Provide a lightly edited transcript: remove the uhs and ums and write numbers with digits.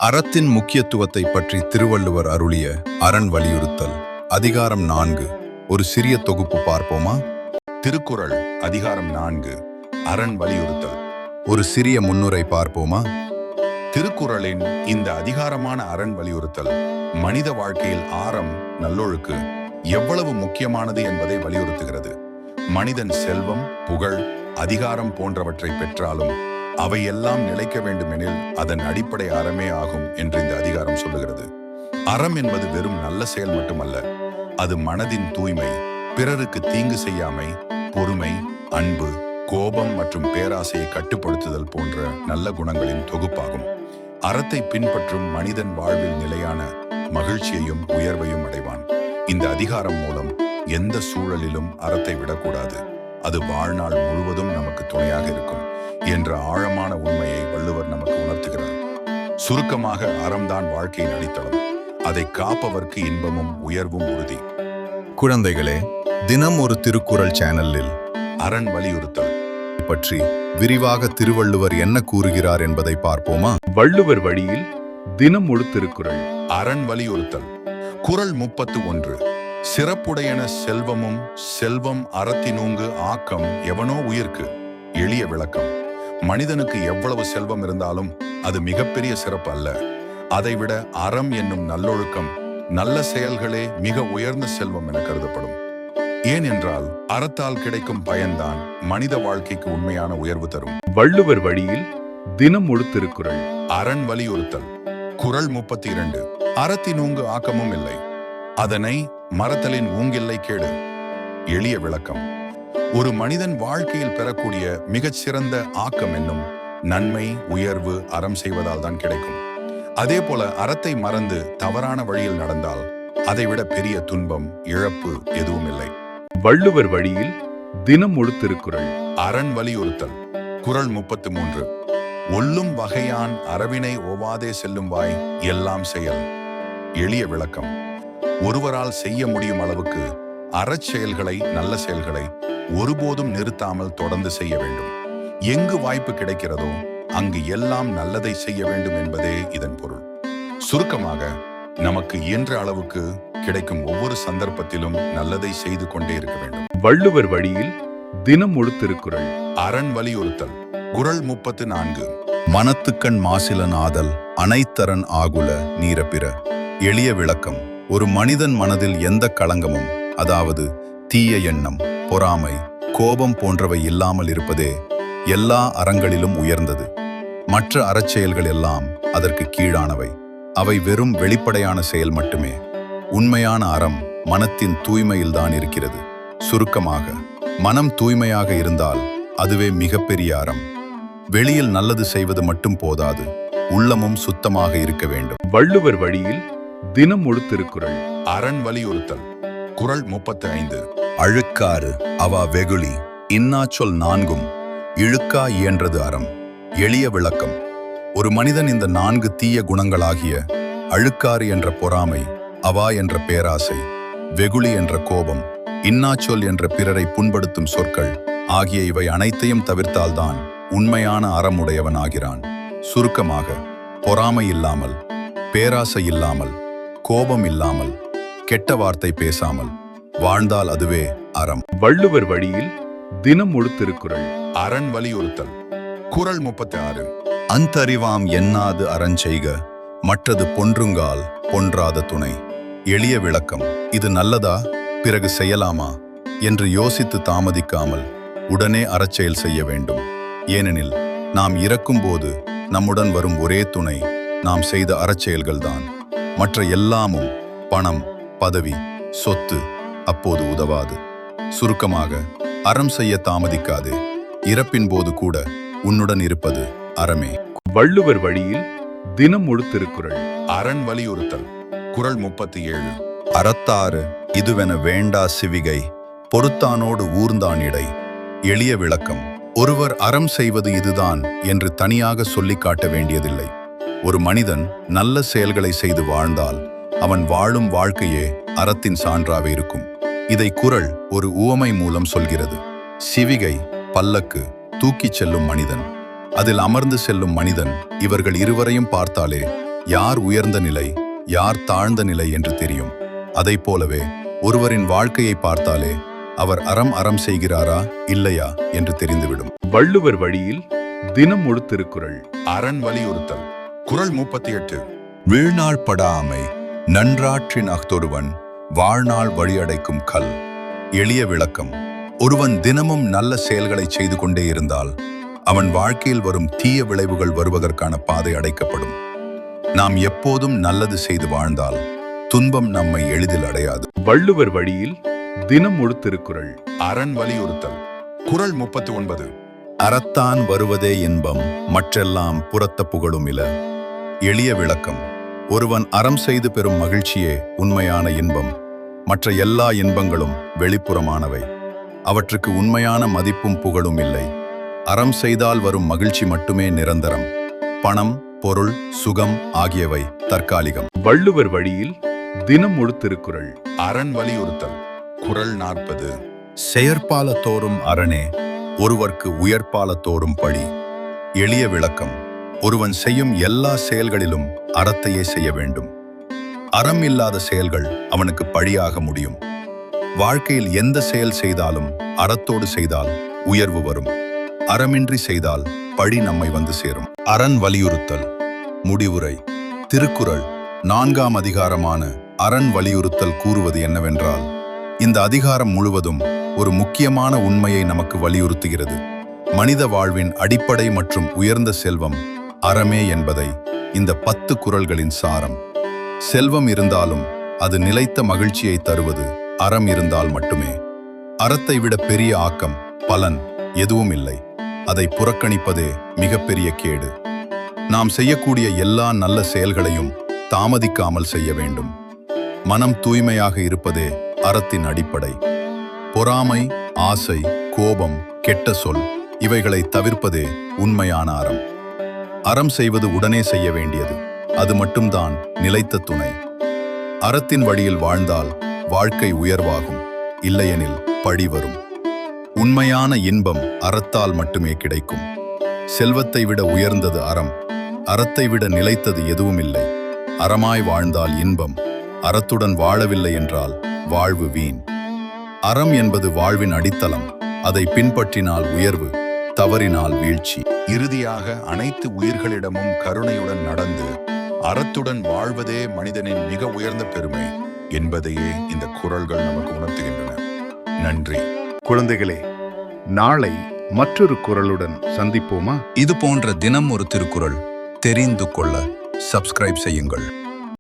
அறத்தின் முக்கியத்துவத்தை பற்றி திருவள்ளுவர் அருளிய அரண் வலியுறுத்தல் அதிகாரம் 4 ஒரு சிறிய தொகுப்பு பார்ப்போமா? திருக்குறள் அதிகாரம் 4 அரண் வலியுறுத்தல் ஒரு சிறிய முன்னுரை பார்ப்போமா? திருக்குறளின் இந்த அதிகாரமான அரண் வலியுறுத்தல் மனித வாழ்க்கையில் ஆறம் நல்லொழுக்கு எவ்வளவு முக்கியமானது என்பதை வலியுறுத்துகிறது. மனிதன் செல்வம், புகழ், அதிகாரம் போன்றவற்றை பெற்றாலும் அவையெல்லாம் நிலைக்க வேண்டுமெனில் அதன் அடிப்படை அறமே ஆகும் என்று இந்த அதிகாரம் சொல்லுகிறது. அறம் என்பது வெறும் நல்ல செயல் மட்டுமல்ல, அது மனதின் தூய்மை, பிறருக்கு தீங்கு செய்யாமை, பொறுமை, அன்பு, கோபம் மற்றும் பேராசையை கட்டுப்படுத்துதல் போன்ற நல்ல குணங்களின் தொகுப்பாகும். அறத்தை பின்பற்றும் மனிதன் வாழ்வில் நிலையான மகிழ்ச்சியையும் உயர்வையும் அடைவான். இந்த அதிகாரம் மூலம் எந்த சூழலிலும் அறத்தை விடக்கூடாது, அது வாழ்நாள் முழுவதும் நமக்கு துணையாக இருக்கும் என்ற ஆழமான உண்மையை வள்ளுவர் நமக்கு உணர்த்துகிறார். சுருக்கமாக, அறம்தான் வாழ்க்கையின் அடித்தளம். அதை காப்பவர்க்கு இன்பமும் உயர்வும் உறுதி. குழந்தைகளே, தினம் ஒரு திருக்குறள் சேனலில் அரண் வலியுறுத்தல் பற்றி விரிவாக திருவள்ளுவர் என்ன கூறுகிறார் என்பதை பார்ப்போமா? வள்ளுவர் வழியில் தினம் ஒரு திருக்குறள். அரண் வலியுறுத்தல் குறள் 31. சிறப்புடையன செல்வமும் செல்வம் அறத்தினூங்கு ஆக்கம் எவனோ உயிர்க்கு. எளிய விளக்கம்: மனிதனுக்கு எவ்வளவு செல்வம் இருந்தாலும் அது மிகப்பெரிய சிறப்பு அல்ல. அதைவிட அறம் என்னும் நல்லொழுக்கம், நல்ல செயல்களே மிக உயர்ந்த செல்வம் என கருதப்படும். ஏனென்றால் அறத்தால் கிடைக்கும் பயன்தான் மனித வாழ்க்கைக்கு உண்மையான உயர்வு தரும். வள்ளுவர் வழியில் தினம் ஒரு திருக்குறள். அரண் வலியுறுத்தல் குறள் 32. அறத்தினூங்கு ஆக்கமும் இல்லை, அதனை மறத்தலின் ஊங்கில்லை கேடு. எளிய விளக்கம்: ஒரு மனிதன் வாழ்க்கையில் பெறக்கூடிய மிகச்சிறந்த ஆக்கம் என்னும் நன்மை, உயர்வு அறம் செய்வதால் தான் கிடைக்கும். அதே போல அறத்தை மறந்து தவறான வழியில் நடந்தால் அதைவிட பெரிய துன்பம், இழப்பு எதுவும் இல்லை. வள்ளுவர் வழியில் தினம் ஒரு திருக்குறள். அரண் வலியுறுத்தல் குறள் 33. ஒல்லும் வகையான் அறவினை ஒவாதே செல்லும் வாய் எல்லாம் செயல். எளிய விளக்கம்: ஒருவரால் செய்ய முடியும் அளவுக்கு அறச்செயல்களை, நல்ல செயல்களை ஒருபோதும் நிறுத்தாமல் தொடர்ந்து செய்ய வேண்டும். எங்கு வாய்ப்பு கிடைக்கிறதோ அங்கு எல்லாம் நல்லதை செய்ய வேண்டும் என்பதே இதன் பொருள். சுருக்கமாக, நமக்கு இயன்ற அளவுக்கு கிடைக்கும் ஒவ்வொரு சந்தர்ப்பத்திலும் நல்லதை செய்து கொண்டே இருக்க வேண்டும். வள்ளுவர் வழியில் தினம் ஒரு திருக்குறள். அரண் வலியுறுத்தல் குறள் 34. மனத்துக்கண் மாசிலன் ஆதல் அனைத்தரன் ஆகுல நீரப்பிற. எளிய விளக்கம்: ஒரு மனிதன் மனதில் எந்த களங்கமும், அதாவது தீய எண்ணம், பொறாமை, கோபம் போன்றவை இல்லாமல் இருப்பதே எல்லா அறங்களிலும் உயர்ந்தது. மற்ற அறச்செயல்கள் எல்லாம் அதற்கு கீழானவை. அவை வெறும் வெளிப்படையான செயல் மட்டுமே. உண்மையான அறம் மனத்தின் தூய்மையில்தான் இருக்கிறது. சுருக்கமாக, மனம் தூய்மையாக இருந்தால் அதுவே மிகப்பெரிய அறம். வெளியில் நல்லது செய்வது மட்டும் போதாது, உள்ளமும் சுத்தமாக இருக்க வேண்டும். வள்ளுவர் வழியில் தினம் ஒரு திருக்குறள். அரண் வலியுறுத்தல் குறள் 35. அழுக்காறு அவா வெகுளி இன்னாச்சொல் நான்கும் இழுக்கா இயன்றது அறம். எளிய விளக்கம்: ஒரு மனிதன் இந்த 4 தீய குணங்களாகிய அழுக்காறு என்ற பொறாமை, அவா என்ற பேராசை, வெகுளி என்ற கோபம், இன்னாச்சொல் என்ற பிறரை புண்படுத்தும் சொற்கள் ஆகிய இவை அனைத்தையும் தவிர்த்தால்தான் உண்மையான அறமுடையவன் ஆகிறான். சுருக்கமாக, பொறாமை இல்லாமல், பேராசை இல்லாமல், கோபம் இல்லாமல், கெட்ட வார்த்தை பேசாமல் வாழ்ந்தால் அதுவே அறம். வள்ளுவர் வழியில் தினம் ஒரு திருக்குறள். அரண் வலியுறுத்தல் குறள் 36. அந்தறிவாம் எண்ணாது அறஞ்செய்க மற்றது பொன்றுங்கால் பொன்றாத துணை. எளிய விளக்கம்: இது நல்லதா, பிறகு செய்யலாமா என்று யோசித்து தாமதிக்காமல் உடனே அறச்செயல் செய்ய வேண்டும். ஏனெனில் நாம் இறக்கும்போது நம்முடன் வரும் ஒரே துணை நாம் செய்த அறச்செயல்கள்தான். மற்ற எல்லாமும் பணம், பதவி, சொத்து அப்போது உதவாது. சுருக்கமாக, அறம் செய்ய தாமதிக்காதே. இறப்பின் போது கூட உன்னுடன் இருப்பது அறமே. வள்ளுவர் வழியில் தினம் ஒரு திருக்குறள். அரண் வலியுறுத்தல் குறள் 37. அறத்தாறு இதுவென வேண்டா சிவிகை பொறுத்தானோடு ஊர்ந்தான் இடை. எளிய விளக்கம்: ஒருவர் அறம் செய்வது இதுதான் என்று தனியாக சொல்லிக் காட்ட வேண்டியதில்லை. ஒரு மனிதன் நல்ல செயல்களை செய்து வாழ்ந்தால் அவன் வாழும் வாழ்க்கையே அறத்தின் சான்றாக இருக்கும். இதை குறள் ஒரு உவமை மூலம் சொல்கிறது. சிவிகை பல்லக்கு, தூக்கிச் செல்லும் மனிதன், அதில் அமர்ந்து செல்லும் மனிதன், இவர்கள் இருவரையும் பார்த்தாலே யார் உயர்ந்த நிலை யார் தாழ்ந்த நிலை என்று தெரியும். அதைப் போலவே ஒருவரின் வாழ்க்கையை பார்த்தாலே அவர் அறம் செய்கிறாரா இல்லையா என்று தெரிந்துவிடும். வள்ளுவர் வழியில் தினம் ஒரு திருக்குறள். அரண் வலியுறுத்தல். குறள் 38. வீழ்நாள் படாமை நன்றாற்றின் அஃதொருவன் வாழ்நாள் வழியடைக்கும் கல். எளிய விளக்கம். ஒருவன் தினமும் நல்ல செயல்களை செய்து கொண்டே இருந்தால் அவன் வாழ்க்கையில் வரும் தீய விளைவுகள் வருவதற்கான பாதை அடைக்கப்படும். நாம் எப்போதும் நல்லது செய்து வாழ்ந்தால் துன்பம் நம்மை எளிதில் அடையாது. வள்ளுவர் வழியில் தினம் ஒரு திருக்குறள். அரண் வலியுறுத்தல். குறள் 39. அறத்தான் வருவதே இன்பம் மற்றெல்லாம் புறத்த புகழும் இல. எளிய விளக்கம். ஒருவன் அறம் செய்து பெறும் மகிழ்ச்சியே உண்மையான இன்பம். மற்ற எல்லா இன்பங்களும் வெளிப்புறமானவை. அவற்றுக்கு உண்மையான மதிப்பும் புகழும் இல்லை. அறம் செய்தால் வரும் மகிழ்ச்சி மட்டுமே நிரந்தரம். பணம், பொருள், சுகம் ஆகியவை தற்காலிகம். வள்ளுவர் வழியில் தினம் ஒரு திருக்குறள். அரண் வலியுறுத்தல். குறள் 40. செயற்பாலத்தோறும் அரணே ஒருவர்க்கு உயர்பாலத்தோறும் பழி. எளிய விளக்கம். ஒருவன் செய்யும் எல்லா செயல்களிலும் அறத்தையே செய்ய வேண்டும். அறம் இல்லாத செயல்கள் அவனுக்கு பழியாக முடியும். வாழ்க்கையில் எந்த செயல் செய்தாலும் அறத்தோடு செய்தால் உயர்வு வரும். அறமின்றி செய்தால் பழி நம்மை வந்து சேரும். அரண் வலியுறுத்தல். முடிவுரை. திருக்குறள் 4ஆம் அதிகாரமான அரண் வலியுறுத்தல் கூறுவது என்னவென்றால், இந்த அதிகாரம் முழுவதும் ஒரு முக்கியமான உண்மையை நமக்கு வலியுறுத்துகிறது. மனித வாழ்வின் அடிப்படை மற்றும் உயர்ந்த செல்வம் அறமே என்பதை இந்த 10 குறள்களின் சாரம். செல்வம் இருந்தாலும் அது நிலைத்த மகிழ்ச்சியை தருவது அறம் இருந்தால் மட்டுமே. அறத்தை விட பெரிய ஆக்கம், பலன் எதுவும் இல்லை. அதை புறக்கணிப்பதே மிகப்பெரிய கேடு. நாம் செய்யக்கூடிய எல்லா நல்ல செயல்களையும் தாமதிக்காமல் செய்ய வேண்டும். மனம் தூய்மையாக இருப்பதே அறத்தின் அடிப்படை. பொறாமை, ஆசை, கோபம், கெட்ட சொல் இவைகளை தவிர்ப்பதே உண்மையான அறம். அறம் செய்வது உடனே செய்ய வேண்டியது. அது மட்டும்தான் நிலைத்த துணை. அறத்தின் வழியில் வாழ்ந்தால் வாழ்க்கை உயர்வாகும். இல்லையெனில் பழி வரும். உண்மையான இன்பம் அறத்தால் மட்டுமே கிடைக்கும். செல்வத்தை விட உயர்ந்தது அறம். அறத்தை விட நிலைத்தது எதுவும் இல்லை. அறமாய் வாழ்ந்தால் இன்பம். அறத்துடன் வாழவில்லை என்றால் வாழ்வு வீண். அறம் என்பது வாழ்வின் அடித்தளம். அதை பின்பற்றினால் உயர்வு, தவறினால் வீழ்ச்சி. இறுதியாக அனைத்து உயிர்களிடமும் கருணையுடன் நடந்து அறத்துடன் வாழ்வதே மனிதனின் மிக உயர்ந்த பெருமை என்பதையே இந்த குறள்கள் நமக்கு உணர்த்துகின்றன. நன்றி. குழந்தைகளே, நாளை மற்றொரு குறளுடன் சந்திப்போமா? இது போன்ற தினம் ஒரு திருக்குறள் தெரிந்து கொள்ள சப்ஸ்கிரைப் செய்யுங்கள்.